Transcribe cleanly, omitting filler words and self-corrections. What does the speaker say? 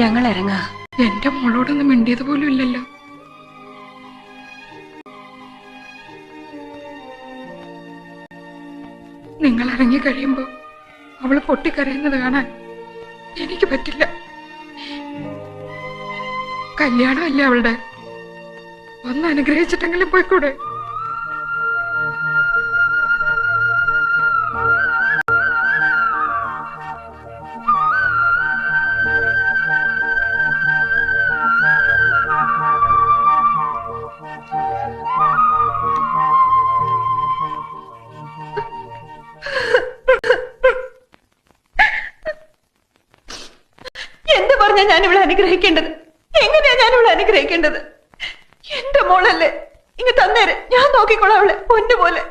ഞങ്ങൾ ഇറങ്ങാ. എന്റെ മോളോടൊന്നും മിണ്ടിയത് പോലും ഇല്ലല്ലോ. നിങ്ങൾ ഇറങ്ങി കഴിയുമ്പോ അവള് പൊട്ടിക്കരയുന്നത് കാണാൻ എനിക്ക് പറ്റില്ല. കല്യാണമല്ലേ അവളുടെ, ഒന്ന് അനുഗ്രഹിച്ചിട്ടെങ്കിലും പോയിക്കൂടെ? എന്ത് പറഞ്ഞാ ഞാനിവിടെ അനുഗ്രഹിക്കേണ്ടത്? എങ്ങനെയാ ഞാനിവിടെ അനുഗ്രഹിക്കേണ്ടത്? എന്റെ മോളല്ലേ, ഇങ്ങ് തന്നേര്, ഞാൻ നോക്കിക്കോളാം അവളെ പൊന്നുപോലെ.